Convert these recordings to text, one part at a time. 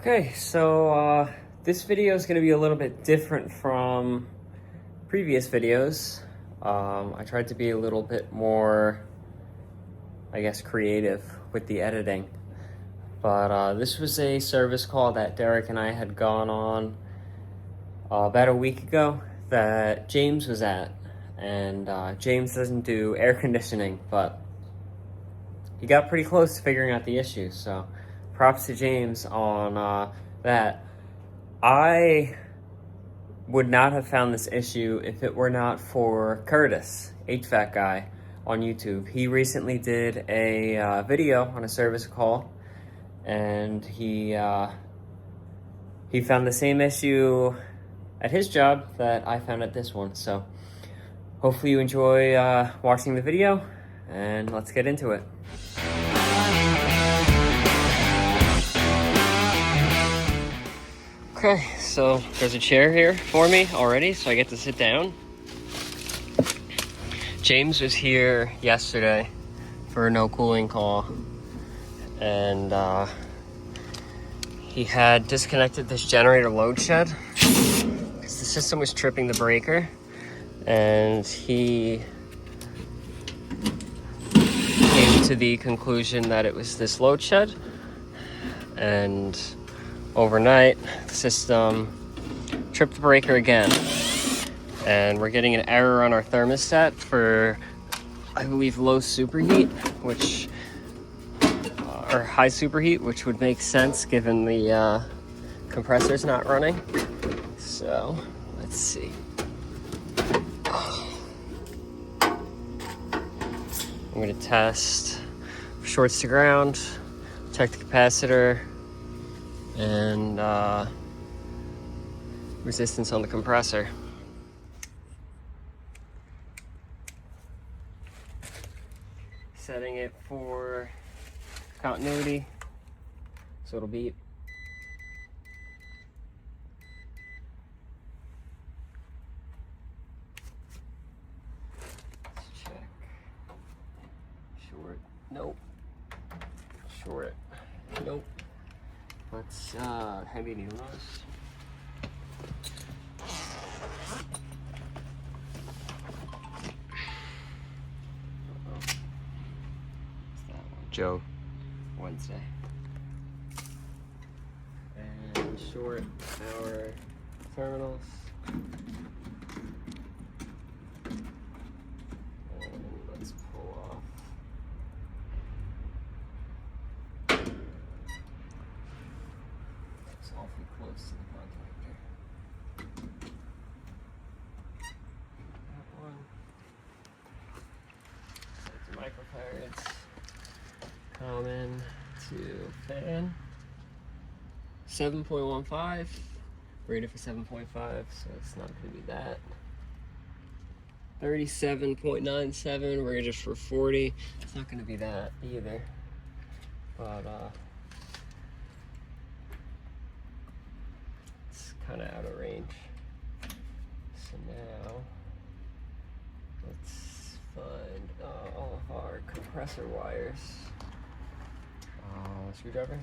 Okay, so this video is going to be a little bit different from previous videos. I tried to be a little bit more, I guess, creative with the editing. But this was a service call that Derek and I had gone on about a week ago that James was at. And James doesn't do air conditioning, but he got pretty close to figuring out the issue. So props to James on that. I would not have found this issue if it were not for Curtis, HVAC guy, on YouTube. He recently did a video on a service call, and he found the same issue at his job that I found at this one. So hopefully you enjoy watching the video, and let's get into it. Okay, so there's a chair here for me already, so I get to sit down. James was here yesterday for a no cooling call, and he had disconnected this generator load shed because the system was tripping the breaker, and he came to the conclusion that it was this load shed, and overnight the system tripped the breaker again, and we're getting an error on our thermostat for, I believe, low superheat, which or high superheat, which would make sense given the compressor's not running. So let's see. I'm going to test shorts to ground, check the capacitor, and resistance on the compressor. Setting it for continuity, so it'll beep. Let's check. Short, nope. Short, nope. Let's heavy needle nose. Joe Wednesday. And short our terminals. And let's pull off. It's awfully close to the contactor. That one. That's the microfarads. Common to fan. 7.15. Rated for 7.5, so it's not going to be that. 37.97. Rated for 40. It's not going to be that either. But it's kind of out of range. So now let's find all of our compressor wires. Screwdriver.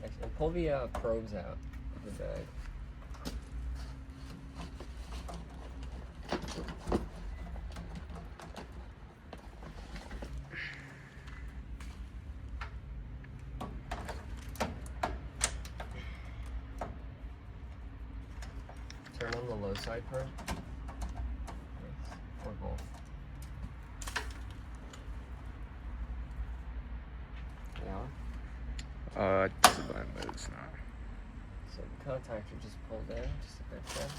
Actually, pull the probes out of the bag. Turn on the low side probe. Or both. Yeah. It's a button, but it's not. So the contactor just pulled in, just a bit there.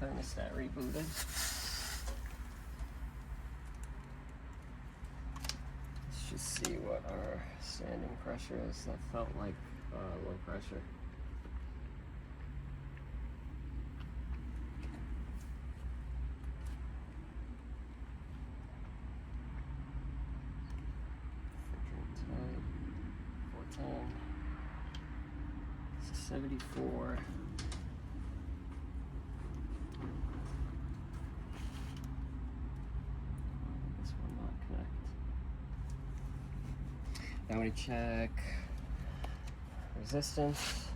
Thermostat rebooted. Let's just see what our standing pressure is. That felt like low pressure. Refrigerant type, 410. 74. Then we check resistance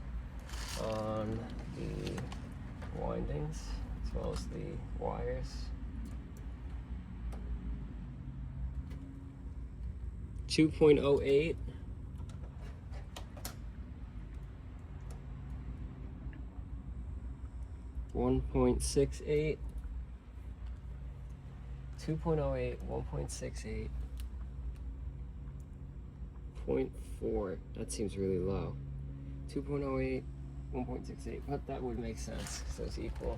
on the windings as well as the wires. 2.08. 1.68. 2.08, 1.68, 0.4. That seems really low. 2.08, 1.68, but that would make sense because those equal.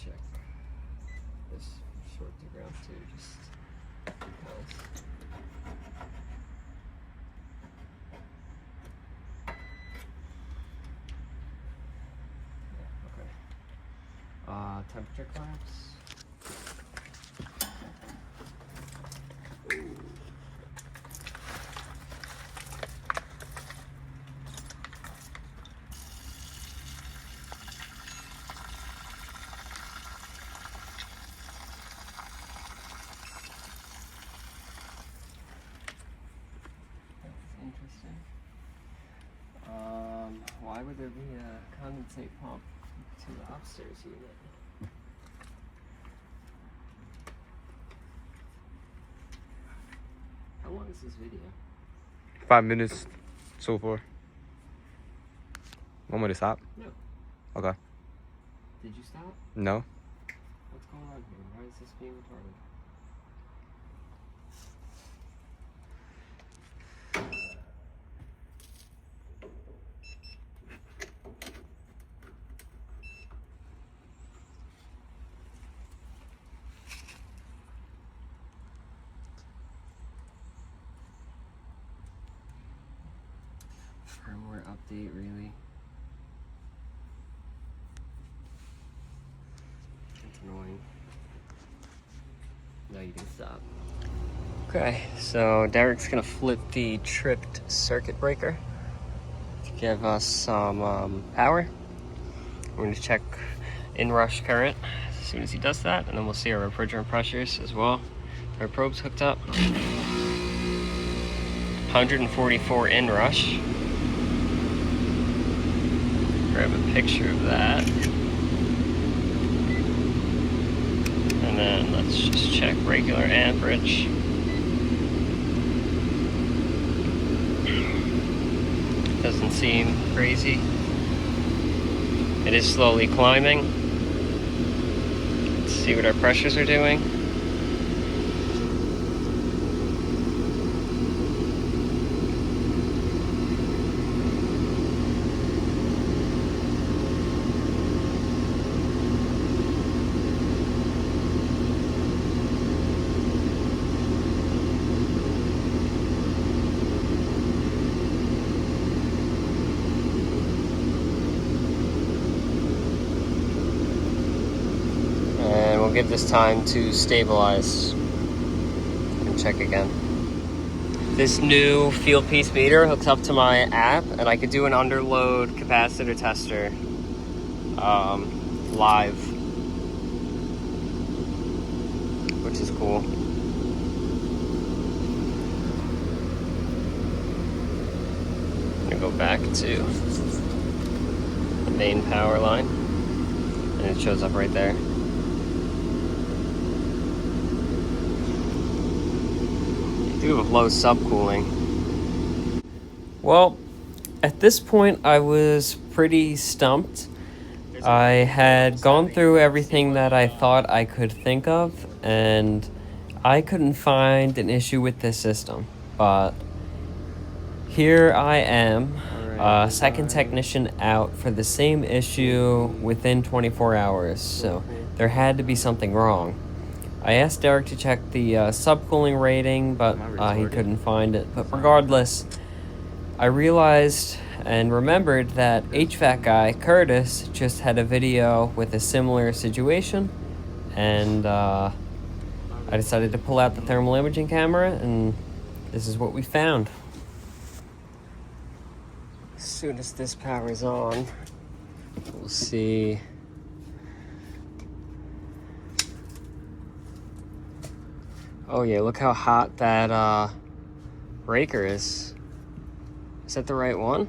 Check this short to ground too, just because. Yeah, okay. Temperature clamps. Interesting. Why would there be a condensate pump to the upstairs unit? How long is this video? 5 minutes so far. Want me to stop? No. Okay. Did you stop? No. What's going on here? Why is this being retarded? Firmware update, really? It's annoying. Now you can stop. Okay, so Derek's gonna flip the tripped circuit breaker to give us some power. We're gonna check inrush current as soon as he does that, and then we'll see our refrigerant pressures as well. Our probe's hooked up. 144 inrush. Grab a picture of that. And then let's just check regular amperage. Doesn't seem crazy. It is slowly climbing. Let's see what our pressures are doing. Give this time to stabilize and check again. This new field piece meter hooks up to my app, and I could do an underload capacitor tester live, which is cool. I'm gonna go back to the main power line, and it shows up right there. Do have low subcooling. Well, at this point I was pretty stumped. I had gone through everything that I thought I could think of, and I couldn't find an issue with this system, but here I am, second technician out for the same issue within 24 hours, so there had to be something wrong. I asked Derek to check the subcooling rating, but he couldn't find it. But regardless, I realized and remembered that HVAC guy, Curtis, just had a video with a similar situation, and I decided to pull out the thermal imaging camera, and this is what we found. As soon as this powers on, we'll see. Oh yeah, look how hot that breaker is. Is that the right one?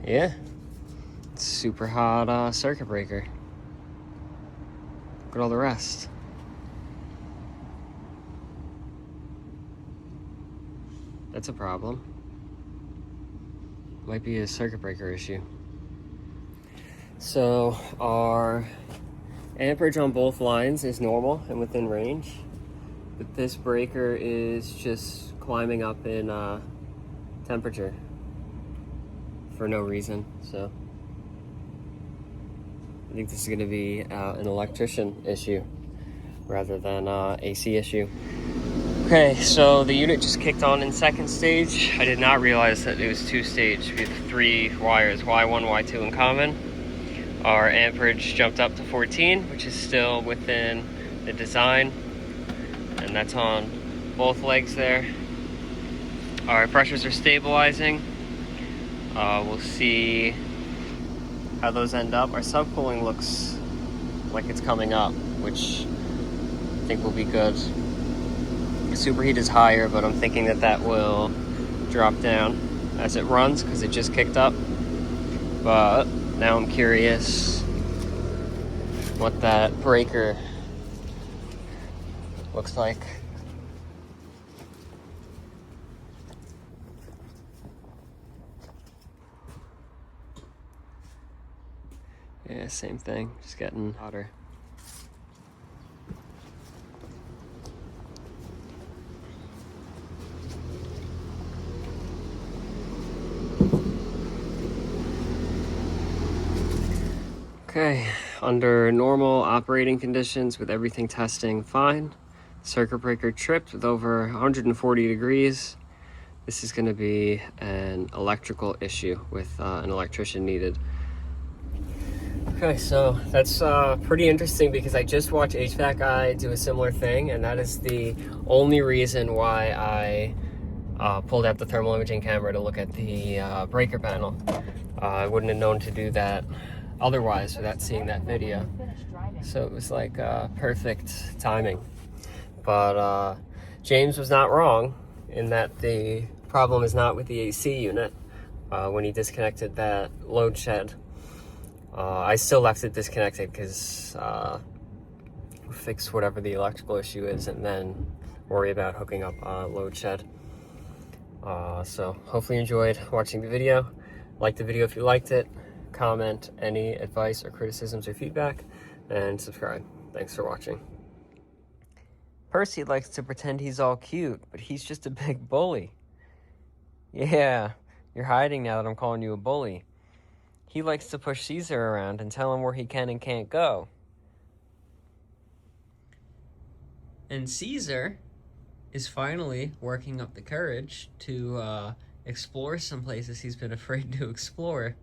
Yeah. It's super hot circuit breaker. Look at all the rest. That's a problem. Might be a circuit breaker issue. So our amperage on both lines is normal and within range, but this breaker is just climbing up in temperature for no reason. So I think this is going to be an electrician issue rather than AC issue. Okay, so the unit just kicked on in second stage. I did not realize that it was two-stage. We have 3 wires, Y1, Y2 in common. Our amperage jumped up to 14, which is still within the design, and that's on both legs there. Our pressures are stabilizing. We'll see how those end up. Our subcooling looks like it's coming up, which I think will be good. Superheat is higher, but I'm thinking that that will drop down as it runs because it just kicked up. But now I'm curious what that breaker looks like. Yeah, same thing, just getting hotter. Okay, under normal operating conditions with everything testing fine, circuit breaker tripped with over 140 degrees. This is going to be an electrical issue with an electrician needed. Okay, so that's pretty interesting because I just watched HVAC guy do a similar thing, and that is the only reason why I pulled out the thermal imaging camera to look at the breaker panel. I wouldn't have known to do that otherwise without seeing that video. So it was like perfect timing. But James was not wrong in that the problem is not with the AC unit when he disconnected that load shed. I still left it disconnected because we'll fix whatever the electrical issue is and then worry about hooking up load shed. So hopefully you enjoyed watching the video. Like the video if you liked it. Comment any advice or criticisms or feedback, and subscribe. Thanks for watching. Percy likes to pretend he's all cute, but he's just a big bully. Yeah, you're hiding now that I'm calling you a bully. He likes to push Caesar around and tell him where he can and can't go. And Caesar is finally working up the courage to explore some places he's been afraid to explore.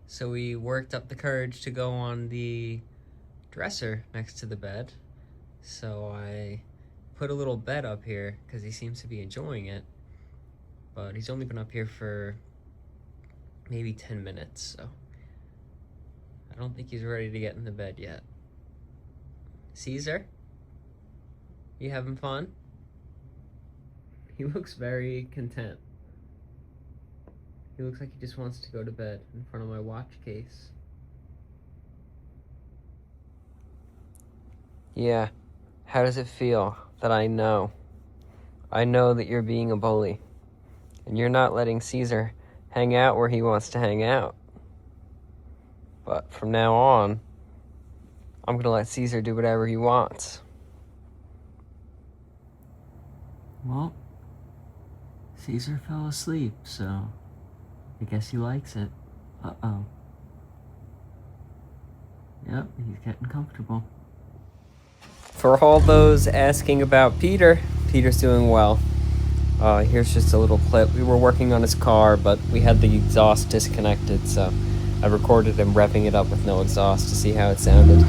So he worked up the courage to go on the dresser next to the bed. So I put a little bed up here because he seems to be enjoying it. But he's only been up here for maybe 10 minutes, so I don't think he's ready to get in the bed yet. Caesar? You having fun? He looks very content. He looks like he just wants to go to bed in front of my watch case. Yeah, how does it feel that I know that you're being a bully and you're not letting Caesar hang out where he wants to hang out? But from now on, I'm gonna let Caesar do whatever he wants. Well, Caesar fell asleep, so I guess he likes it. Uh-oh. Yep, he's getting comfortable. For all those asking about Peter, Peter's doing well. Here's just a little clip. We were working on his car, but we had the exhaust disconnected, so I recorded him revving it up with no exhaust to see how it sounded.